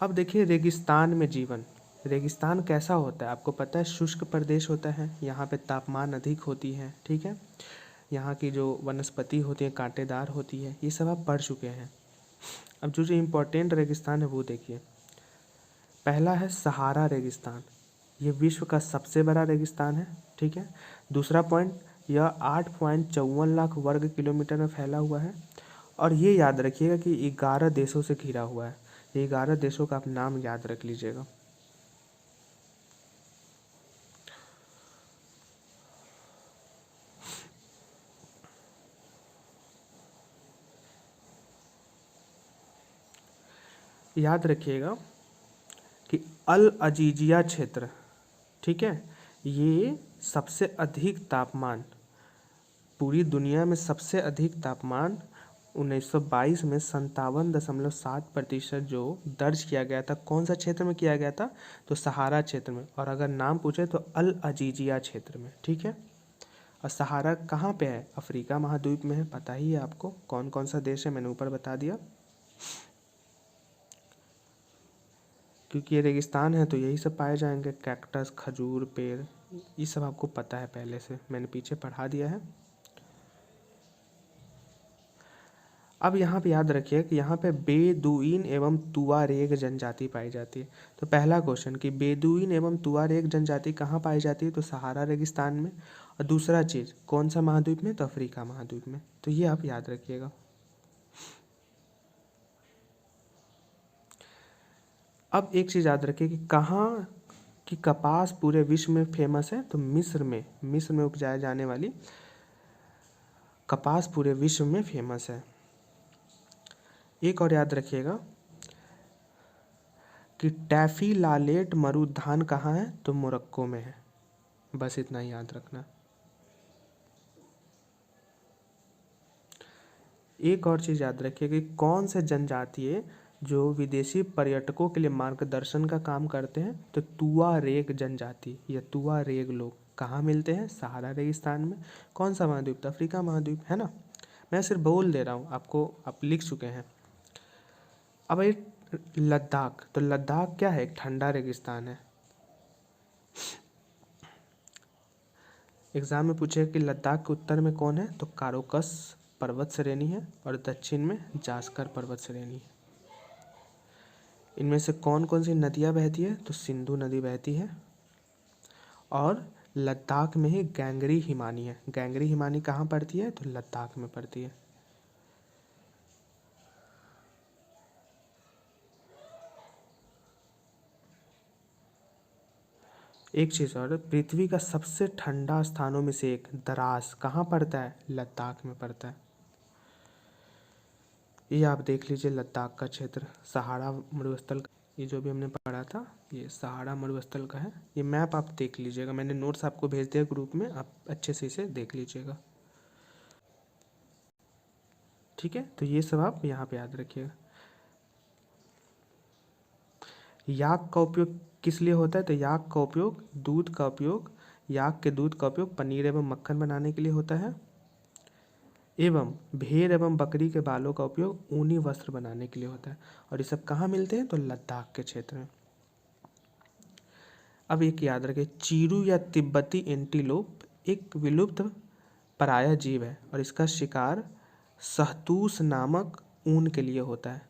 अब देखिए रेगिस्तान में जीवन। रेगिस्तान कैसा होता है आपको पता है, शुष्क प्रदेश होता है, यहाँ पे तापमान अधिक होती है, ठीक है। यहाँ की जो वनस्पति होती है कांटेदार होती है, ये सब आप पढ़ चुके हैं। अब जो जो इम्पोर्टेंट रेगिस्तान है वो देखिए। पहला है सहारा रेगिस्तान, ये विश्व का सबसे बड़ा रेगिस्तान है, ठीक है। दूसरा पॉइंट, यह 8.54 लाख वर्ग किलोमीटर में फैला हुआ है। और ये याद रखिएगा कि 11 देशों से घिरा हुआ है। ये 11 देशों का आप नाम याद रख लीजिएगा। याद रखिएगा कि अल अजीजिया क्षेत्र, ठीक है, ये सबसे अधिक तापमान, पूरी दुनिया में सबसे अधिक तापमान 1922 में 57.7% जो दर्ज किया गया था, कौन सा क्षेत्र में किया गया था, तो सहारा क्षेत्र में। और अगर नाम पूछे तो अल अजीजिया क्षेत्र में, ठीक है। और सहारा कहाँ पे है, अफ्रीका महाद्वीप में है, पता ही है आपको कौन कौन सा देश है, मैंने ऊपर बता दिया। क्योंकि ये रेगिस्तान है तो यही सब पाए जाएंगे, कैक्टस, खजूर पेड़, ये सब आपको पता है पहले से, मैंने पीछे पढ़ा दिया है। अब यहाँ पे याद रखिए कि यहाँ पे बेदुइन एवं तुआरेग जनजाति पाई जाती है। तो पहला क्वेश्चन कि बेदुइन एवं तुआरेग जनजाति कहाँ पाई जाती है, तो सहारा रेगिस्तान में। और दूसरा चीज़ कौन सा महाद्वीप में, तो अफ्रीका महाद्वीप में। तो ये आप याद रखिएगा। अब एक चीज़ याद रखिए कि कहाँ की कपास पूरे विश्व में फेमस है, तो मिस्र में उपजाए जाने वाली कपास पूरे विश्व में फेमस है। एक और याद रखिएगा कि टैफी लालेट मरुधान कहाँ है, तो मोरक्को में है। बस इतना ही याद रखना। एक और चीज़ याद रखिए कि कौन से जनजातीय जो विदेशी पर्यटकों के लिए मार्गदर्शन का काम करते हैं, तो तुआरेग जनजाति या तुआरेग लोग कहाँ मिलते हैं, सहारा रेगिस्तान में। कौन सा महाद्वीप, तो अफ्रीका महाद्वीप, है ना। मैं सिर्फ बोल दे रहा हूँ आपको, आप लिख चुके हैं। अब ये लद्दाख, तो लद्दाख क्या है, एक ठंडा रेगिस्तान है। एग्जाम में पूछे कि लद्दाख के उत्तर में कौन है, तो कारोकस पर्वत श्रेणी है और दक्षिण में जास्कर पर्वत श्रेणी है। इनमें से कौन कौन सी नदियाँ बहती है, तो सिंधु नदी बहती है। और लद्दाख में ही गैंगरी हिमानी है। गैंगरी हिमानी कहाँ पड़ती है, तो लद्दाख में पड़ती है। एक चीज़ और, पृथ्वी का सबसे ठंडा स्थानों में से एक द्रास कहाँ पड़ता है, लद्दाख में पड़ता है। ये आप देख लीजिए लद्दाख का क्षेत्र, सहारा मरुस्थल का, ये जो भी हमने पढ़ा था ये सहारा मरुस्थल का है। ये मैप आप देख लीजिएगा, मैंने नोट्स आपको भेज दिया ग्रुप में, आप अच्छे से इसे देख लीजिएगा, ठीक है। तो ये सब आप यहाँ पे याद रखिएगा। याक का उपयोग किस लिए होता है, तो याक का उपयोग दूध का उपयोग, याक के दूध का उपयोग पनीर एवं मक्खन बनाने के लिए होता है, एवं भेड़ एवं बकरी के बालों का उपयोग ऊनी वस्त्र बनाने के लिए होता है। और ये सब कहाँ मिलते हैं, तो लद्दाख के क्षेत्र में। अब एक याद रखें, चीरू या तिब्बती एंटीलोप एक विलुप्त पराया जीव है और इसका शिकार शहतूश नामक ऊन के लिए होता है।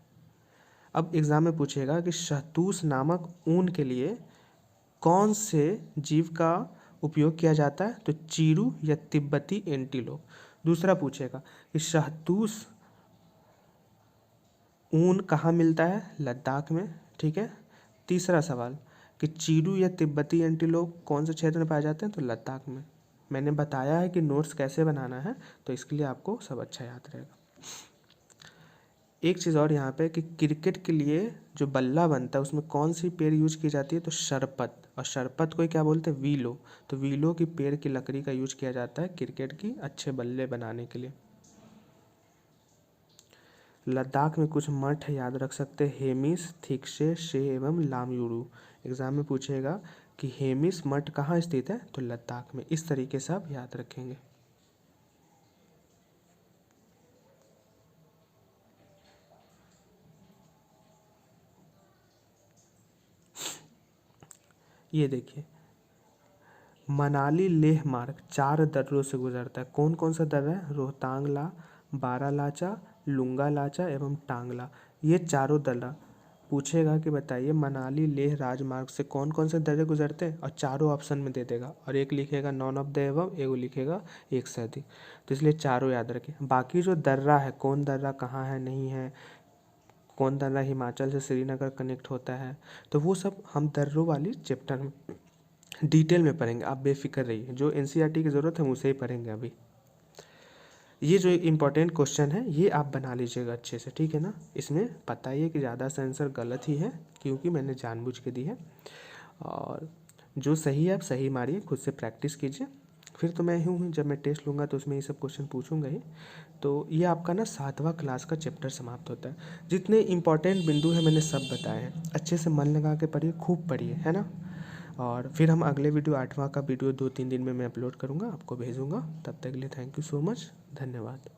अब एग्जाम में पूछेगा कि शहतूश नामक ऊन के लिए कौन से जीव का उपयोग किया जाता है, तो चीरू या तिब्बती एंटीलोप। दूसरा पूछेगा कि शहतूश ऊन कहाँ मिलता है, लद्दाख में, ठीक है। तीसरा सवाल कि चीरू या तिब्बती एंटीलोप कौन से क्षेत्र में पाए जाते हैं, तो लद्दाख में। मैंने बताया है कि नोट्स कैसे बनाना है, तो इसके लिए आपको सब अच्छा याद रहेगा। एक चीज़ और यहाँ पे कि क्रिकेट के लिए जो बल्ला बनता है उसमें कौन सी पेड़ यूज की जाती है, तो शरपत। और शरपत को क्या बोलते हैं, वीलो। तो वीलो की पेड़ की लकड़ी का यूज किया जाता है क्रिकेट की अच्छे बल्ले बनाने के लिए। लद्दाख में कुछ मठ है, याद रख सकते हैं, हेमिस, थिक्से, शे एवं लामयूरू। एग्जाम में पूछेगा कि हेमिस मठ कहाँ स्थित है, तो लद्दाख में। इस तरीके से आप याद रखेंगे। ये देखिए, मनाली लेह मार्ग 4 दर्रों से गुजरता है। कौन कौन सा दर्रा है? रोहतांग, बारालाचा, लुंगा लाचा एवं टांगला। ये चारों दर्रा पूछेगा कि बताइए मनाली लेह राजमार्ग से कौन कौन से दर्रे गुजरते हैं, और चारों ऑप्शन में दे देगा, और एक लिखेगा नॉन ऑफ द एबव, एक लिखेगा एक से अधिक। तो इसलिए चारों याद रखें। बाकी जो दर्रा है, कौन दर्रा कहाँ है, नहीं है, कौन दर्रा हिमाचल से श्रीनगर कनेक्ट होता है, तो वो सब हम दर्रों वाली चैप्टर में डिटेल में पढ़ेंगे। आप बेफिक्र रहिए, जो एनसीईआरटी की ज़रूरत है हम उसे ही पढ़ेंगे अभी। ये जो इम्पोर्टेंट क्वेश्चन है ये आप बना लीजिएगा अच्छे से, ठीक है ना। इसमें पता ही है कि ज़्यादा से आंसर गलत ही है, क्योंकि मैंने जानबूझ के दी है। और जो सही है आप सही मारिए, खुद से प्रैक्टिस कीजिए। फिर तो मैं हूँ, जब मैं टेस्ट लूँगा तो उसमें ये सब क्वेश्चन पूछूंगा ही। तो ये आपका ना 7वां क्लास का चैप्टर समाप्त होता है। जितने इंपॉर्टेंट बिंदु हैं मैंने सब बताए हैं, अच्छे से मन लगा के पढ़िए, खूब पढ़िए, है ना। और फिर हम अगले वीडियो 8वां का वीडियो 2-3 दिन में मैं अपलोड करूँगा, आपको भेजूँगा। तब तक के लिए थैंक यू सो मच, धन्यवाद।